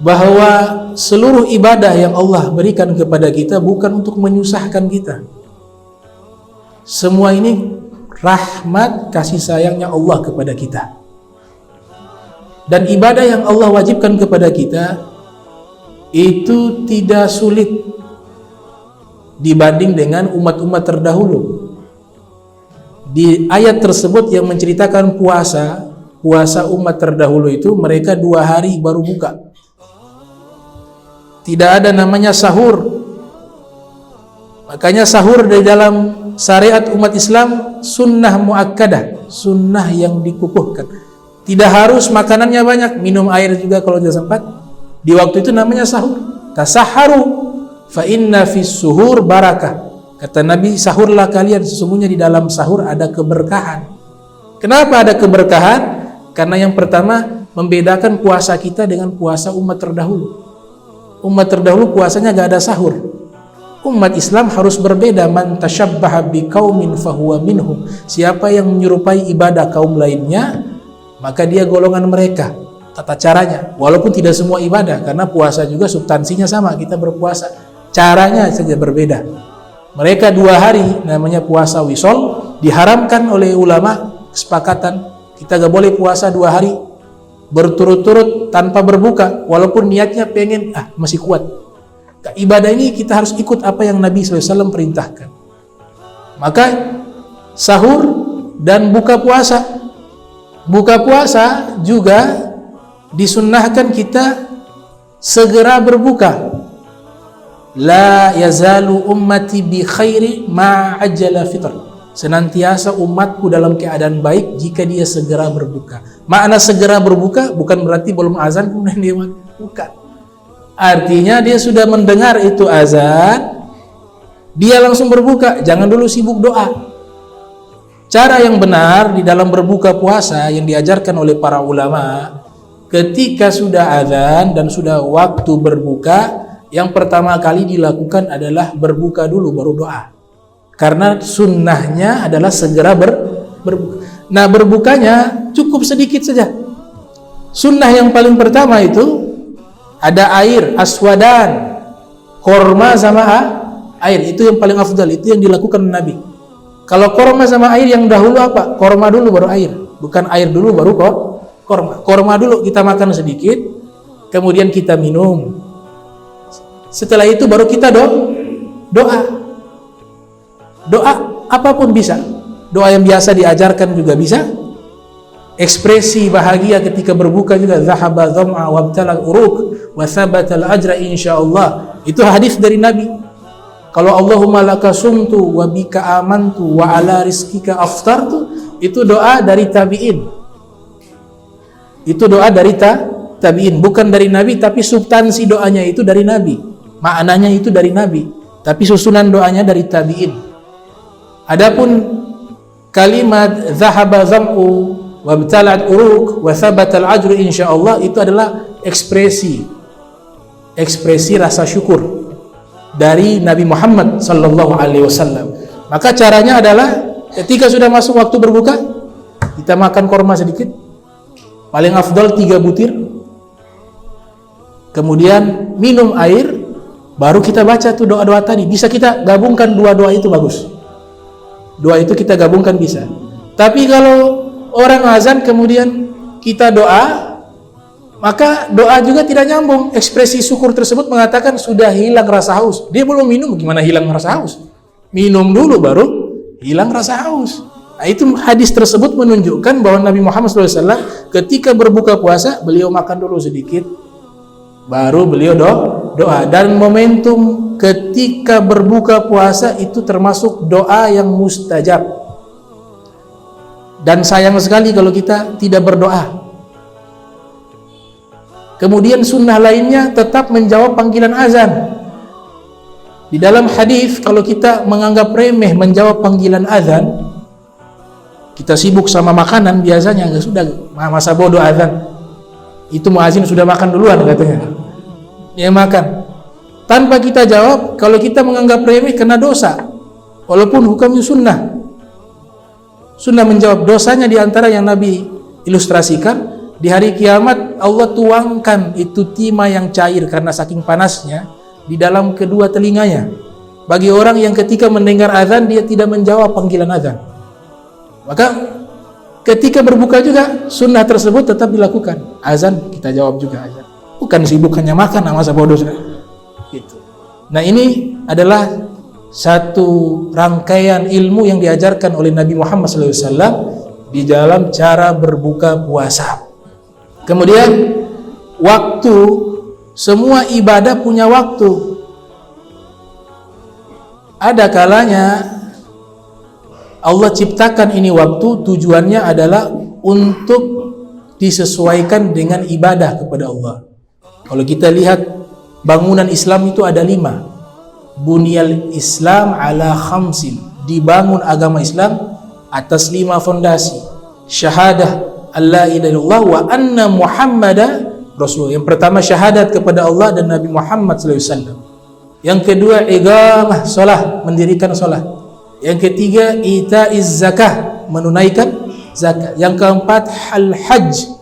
bahwa seluruh ibadah yang Allah berikan kepada kita bukan untuk menyusahkan kita. Semua ini rahmat kasih sayangnya Allah kepada kita. Dan ibadah yang Allah wajibkan kepada kita itu tidak sulit dibanding dengan umat-umat terdahulu. Di ayat tersebut yang menceritakan puasa umat terdahulu itu mereka 2 hari baru buka. Tidak ada namanya sahur. Makanya sahur di dalam syariat umat Islam sunnah muakkadah, sunnah yang dikukuhkan. Tidak harus makanannya banyak, minum air juga kalau tidak sempat. Di waktu itu namanya sahur. Tasahharu fa inna fis suhur barakah. Kata Nabi, sahurlah kalian, sesungguhnya di dalam sahur ada keberkahan. Kenapa ada keberkahan? Karena yang pertama membedakan puasa kita dengan puasa umat terdahulu. Umat terdahulu puasanya gak ada sahur. Umat Islam harus berbeda. Man tashabbaha biqaumin fahuwa minhum. Siapa yang menyerupai ibadah kaum lainnya, maka dia golongan mereka. Tata caranya, walaupun tidak semua ibadah, karena puasa juga substansinya sama, kita berpuasa, caranya saja berbeda. Mereka 2 hari namanya puasa wisol, diharamkan oleh ulama, kesepakatan kita gak boleh puasa 2 hari berturut-turut tanpa berbuka, walaupun niatnya pengen masih kuat. Ibadah ini kita harus ikut apa yang Nabi SAW perintahkan. Maka sahur dan buka puasa juga disunnahkan kita segera berbuka. La yazalu ummati bi khairi ma ajjala fitr. Senantiasa umatku dalam keadaan baik jika dia segera berbuka. Makna segera berbuka bukan berarti belum azan kemudian dia buka. Artinya dia sudah mendengar itu azan, dia langsung berbuka, jangan dulu sibuk doa. Cara yang benar di dalam berbuka puasa yang diajarkan oleh para ulama, ketika sudah azan dan sudah waktu berbuka, yang pertama kali dilakukan adalah berbuka dulu baru doa. Karena sunnahnya adalah segera berbuka. Nah, berbukanya cukup sedikit saja. Sunnah yang paling pertama itu ada air, aswadan, korma sama air. Itu yang paling afdal, itu yang dilakukan Nabi. Kalau korma sama air yang dahulu apa? Korma dulu baru air. Bukan air dulu baru korma. Korma dulu kita makan sedikit, kemudian kita minum. Setelah itu baru kita doa. Doa apapun bisa. Doa yang biasa diajarkan juga bisa. Ekspresi bahagia ketika berbuka juga, zahaba dham'a wabtala uruk wa thabata al-ajra insyaallah. Itu hadis dari Nabi. Kalau Allahumma laka sumtu wa bika amantu wa ala rizkika aftartu, itu doa dari tabi'in. Itu doa dari tabi'in, bukan dari Nabi, tapi substansi doanya itu dari Nabi. Maknanya itu dari Nabi, tapi susunan doanya dari tabi'in. Adapun kalimat zahaba dham'u wabtala'at uruk wa thabata al-ajru insyaallah, itu adalah ekspresi rasa syukur dari Nabi Muhammad sallallahu alaihi wasallam. Maka caranya adalah ketika sudah masuk waktu berbuka, kita makan korma sedikit, paling afdal 3 butir, kemudian minum air, baru kita baca tuh doa-doa tadi. Bisa kita gabungkan 2 doa itu, bagus. Doa itu kita gabungkan bisa. Tapi kalau orang azan kemudian kita doa, maka doa juga tidak nyambung. Ekspresi syukur tersebut mengatakan sudah hilang rasa haus. Dia belum minum, gimana hilang rasa haus? Minum dulu baru hilang rasa haus. Nah, itu hadis tersebut menunjukkan bahwa Nabi Muhammad SAW ketika berbuka puasa, beliau makan dulu sedikit, baru beliau doa. Dan momentum ketika berbuka puasa itu termasuk doa yang mustajab. Dan sayang sekali kalau kita tidak berdoa. Kemudian sunnah lainnya tetap menjawab panggilan azan. Di dalam hadis, kalau kita menganggap remeh menjawab panggilan azan, kita sibuk sama makanan biasanya, nggak, sudah masa bodoh azan, itu muazin sudah makan duluan katanya, dia makan tanpa kita jawab. Kalau kita menganggap remeh kena dosa, walaupun hukumnya sunnah menjawab. Dosanya diantara yang Nabi ilustrasikan, di hari kiamat Allah tuangkan itu timah yang cair karena saking panasnya di dalam kedua telinganya. Bagi orang yang ketika mendengar azan dia tidak menjawab panggilan azan, maka ketika berbuka juga sunnah tersebut tetap dilakukan. Azan kita jawab juga azan. Bukan sibuk hanya makan masa bodoh gitu. Nah, ini adalah satu rangkaian ilmu yang diajarkan oleh Nabi Muhammad SAW di dalam cara berbuka puasa. Kemudian waktu, semua ibadah punya waktu. Ada kalanya Allah ciptakan ini waktu, tujuannya adalah untuk disesuaikan dengan ibadah kepada Allah. Kalau kita lihat bangunan Islam itu ada 5. Bunyal Islam ala khamsin, dibangun agama Islam atas 5 fondasi. Syahadah alla ilaha illallah wa anna Muhammadar Rasulullah. Yang pertama syahadat kepada Allah dan Nabi Muhammad SAW. Yang kedua iqamah shalah, mendirikan shalah. Yang ketiga itaiz zakah, menunaikan zakat. Yang keempat hajj,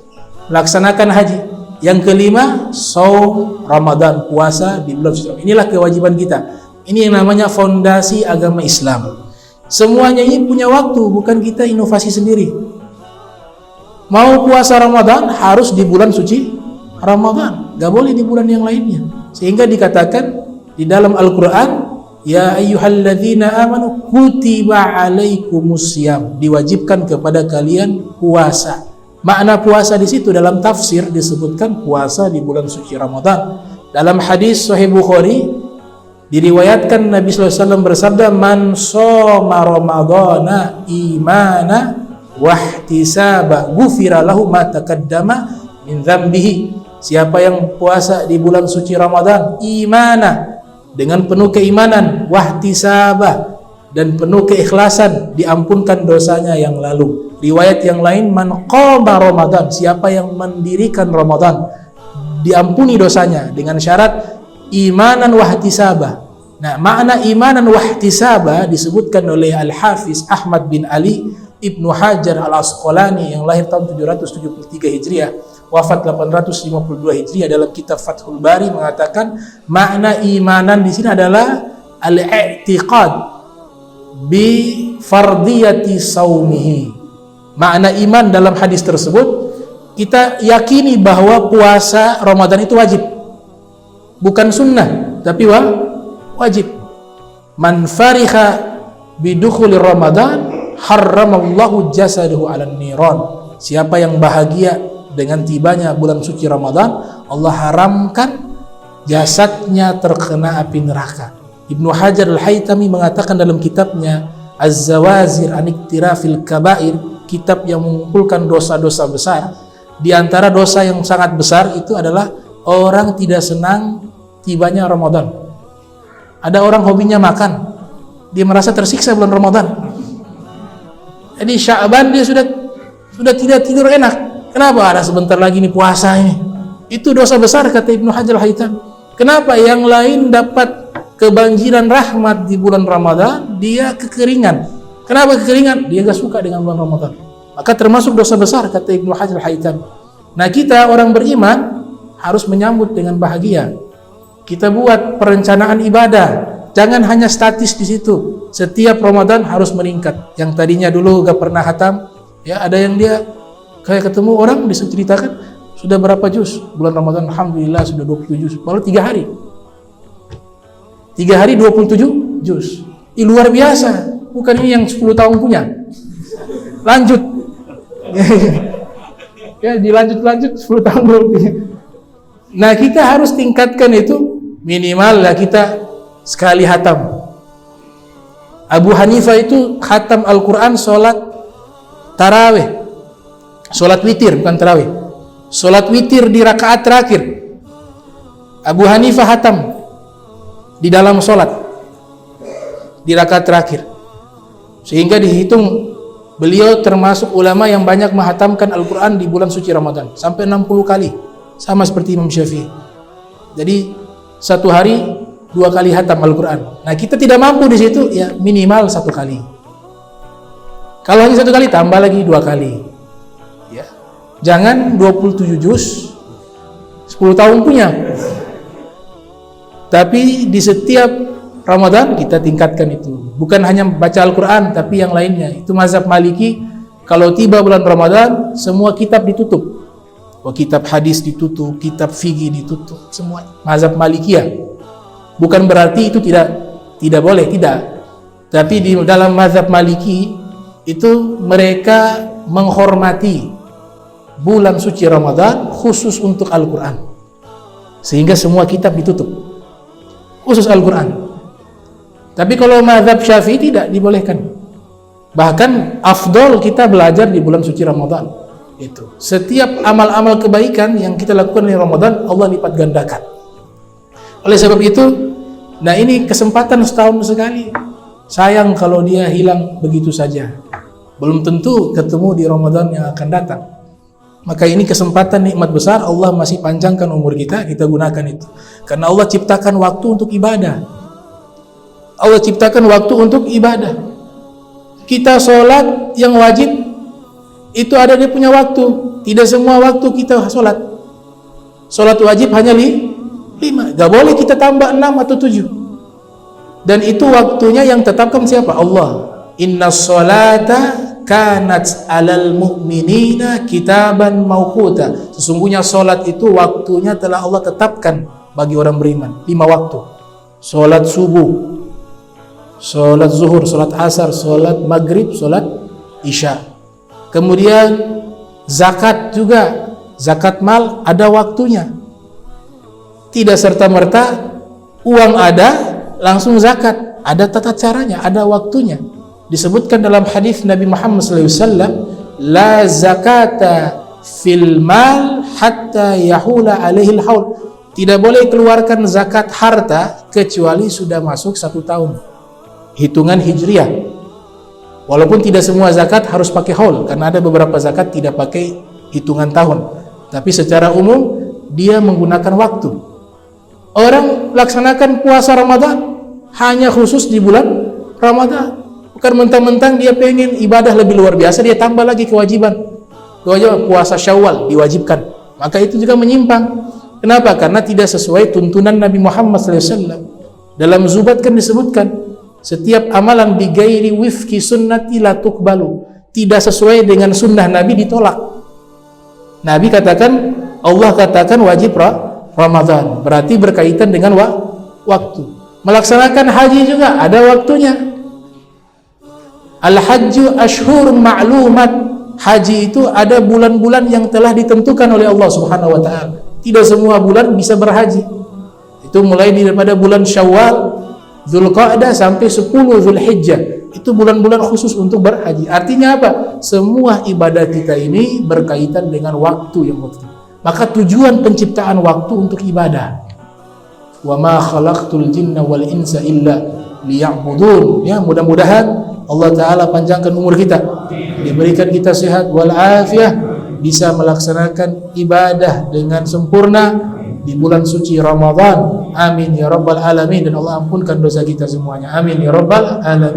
melaksanakan haji. Yang kelima shaum Ramadan, puasa di bulan suci. Inilah kewajiban kita. Ini yang namanya fondasi agama Islam. Semuanya ini punya waktu, bukan kita inovasi sendiri. Mau puasa Ramadan harus di bulan suci Ramadan, gak boleh di bulan yang lainnya. Sehingga dikatakan di dalam Al-Quran, ya ayyuhalladzina amanu kutiba alaikumusiyam, diwajibkan kepada kalian puasa. Makna puasa di situ dalam tafsir disebutkan puasa di bulan suci Ramadan. Dalam hadis Sahih Bukhari diriwayatkan Nabi SAW bersabda, man shoma ramadhana imana wahtisaba ghufira lahu ma taqaddama min dzambihi. Siapa yang puasa di bulan suci Ramadan imana, dengan penuh keimanan, wahtisaba, dan penuh keikhlasan, diampunkan dosanya yang lalu. Riwayat yang lain, man qama Ramadan, siapa yang mendirikan Ramadan, diampuni dosanya dengan syarat imanan wahtisaba. Nah, makna imanan wahtisaba disebutkan oleh Al-Hafiz Ahmad bin Ali Ibnu Hajar Al-Asqalani yang lahir tahun 773 Hijriah, wafat 852 Hijriah, dalam kitab Fathul Bari mengatakan makna imanan di sini adalah al-i'tiqad bi fardiyati saumihi. Makna iman dalam hadis tersebut, kita yakini bahwa puasa Ramadan itu wajib, bukan sunnah, tapi wajib. Man fariha bidukhuli Ramadan harramallahu jasadahu 'alan niran. Siapa yang bahagia dengan tibanya bulan suci Ramadan, Allah haramkan jasadnya terkena api neraka. Ibnu Hajar Al-Haytami mengatakan dalam kitabnya Az-Zawazir an Iktirafil Kabair, kitab yang mengumpulkan dosa-dosa besar, di antara dosa yang sangat besar itu adalah orang tidak senang tibanya Ramadan. Ada orang hobinya makan, dia merasa tersiksa bulan Ramadan. Jadi Sya'ban dia sudah tidak tidur enak. Kenapa? Ada sebentar lagi nih puasa ini. Itu dosa besar kata Ibnu Hajar Al-Haytami. Kenapa? Yang lain dapat kebanjiran rahmat di bulan Ramadan, dia kekeringan. Kenapa kekeringan? Dia gak suka dengan bulan Ramadan. Maka termasuk dosa besar kata Ibnu Hajar Al-Haytami. Nah, kita orang beriman harus menyambut dengan bahagia. Kita buat perencanaan ibadah. Jangan hanya statis di situ. Setiap Ramadan harus meningkat. Yang tadinya dulu gak pernah khatam, ya ada yang dia kayak ketemu orang diceritakan sudah berapa juz bulan Ramadan, alhamdulillah sudah 27 juz, baru 3 hari 27 juz. Luar biasa, bukan ini yang 10 tahun punya. Lanjut ya, dilanjut 10 tahun belum. Nah, kita harus tingkatkan itu, minimal lah kita sekali khatam. Abu Hanifah itu khatam Al-Quran sholat tarawih, sholat witir, bukan tarawih, sholat witir di rakaat terakhir. Abu Hanifah khatam di dalam sholat di rakaat terakhir, sehingga dihitung beliau termasuk ulama yang banyak menghatamkan Al-Quran di bulan suci Ramadan, sampai 60 kali, sama seperti Imam Syafi'i. Jadi satu hari 2 kali khatam Al-Quran. Nah, kita tidak mampu di situ, ya minimal 1 kali. Kalau hanya 1 kali, tambah lagi 2 kali. Ya. Jangan 27 juz 10 tahun punya. Tapi di setiap Ramadan kita tingkatkan itu. Bukan hanya baca Al-Quran, tapi yang lainnya. Itu mazhab Maliki, kalau tiba bulan Ramadan, semua kitab ditutup. Kitab hadis ditutup, kitab fikih ditutup, semua. Mazhab Malikiyah. Bukan berarti itu tidak boleh, tidak. Tapi di dalam mazhab Maliki, itu mereka menghormati bulan suci Ramadan khusus untuk Al-Quran. Sehingga semua kitab ditutup. Khusus Al-Quran. Tapi kalau mazhab Syafi'i tidak dibolehkan. Bahkan afdol kita belajar di bulan suci Ramadan. Itu. Setiap amal-amal kebaikan yang kita lakukan di Ramadan, Allah lipat gandakan. Oleh sebab itu, nah ini kesempatan setahun sekali. Sayang kalau dia hilang begitu saja. Belum tentu ketemu di Ramadan yang akan datang. Maka ini kesempatan nikmat besar, Allah masih panjangkan umur kita gunakan itu. Karena Allah ciptakan waktu untuk ibadah. Allah ciptakan waktu untuk ibadah. Kita sholat yang wajib, itu ada dia punya waktu. Tidak semua waktu kita sholat. Sholat wajib hanya 5. Gak boleh kita tambah 6 atau 7. Dan itu waktunya yang tetapkan siapa? Allah. Inna sholata kanat alal mu'minina kitaban mauquta. Sesungguhnya solat itu waktunya telah Allah tetapkan bagi orang beriman 5 waktu. Solat subuh, solat zuhur, solat asar, solat maghrib, solat isya. Kemudian zakat juga, zakat mal ada waktunya. Tidak serta-merta uang ada langsung zakat, ada tata caranya, ada waktunya. Disebutkan dalam hadis Nabi Muhammad SAW, la zakata fil mal hatta yahula alaihil haul. Tidak boleh keluarkan zakat harta kecuali sudah masuk 1 tahun hitungan hijriah. Walaupun tidak semua zakat harus pakai haul, karena ada beberapa zakat tidak pakai hitungan tahun, tapi secara umum dia menggunakan waktu. Orang laksanakan puasa Ramadan hanya khusus di bulan Ramadan. Bukan mentang-mentang dia pengen ibadah lebih luar biasa, dia tambah lagi kewajiban. Puasa Syawal diwajibkan. Maka itu juga menyimpang. Kenapa? Karena tidak sesuai tuntunan Nabi Muhammad SAW. Dalam Zubat kan disebutkan, setiap amalan bi ghairi wifqi sunnati la tuqbalu. Tidak sesuai dengan sunnah Nabi ditolak. Nabi katakan, Allah katakan wajib Ramadan. Berarti berkaitan dengan waktu. Melaksanakan haji juga ada waktunya. Al-hajju ashhurun ma'lumat. Haji itu ada bulan-bulan yang telah ditentukan oleh Allah Subhanahu wa taala. Tidak semua bulan bisa berhaji. Itu mulai daripada bulan Syawal, Dzulqa'dah sampai 10 Dzulhijjah. Itu bulan-bulan khusus untuk berhaji. Artinya apa? Semua ibadah kita ini berkaitan dengan waktu yang waktu. Maka tujuan penciptaan waktu untuk ibadah. Wa ma khalaqtul jinna wal insa illa liya'budun. Ya, mudah-mudahan Allah Ta'ala panjangkan umur kita, diberikan kita sehat walafiat, bisa melaksanakan ibadah dengan sempurna di bulan suci Ramadan. Amin ya rabbal alamin. Dan Allah ampunkan dosa kita semuanya. Amin ya rabbal alamin.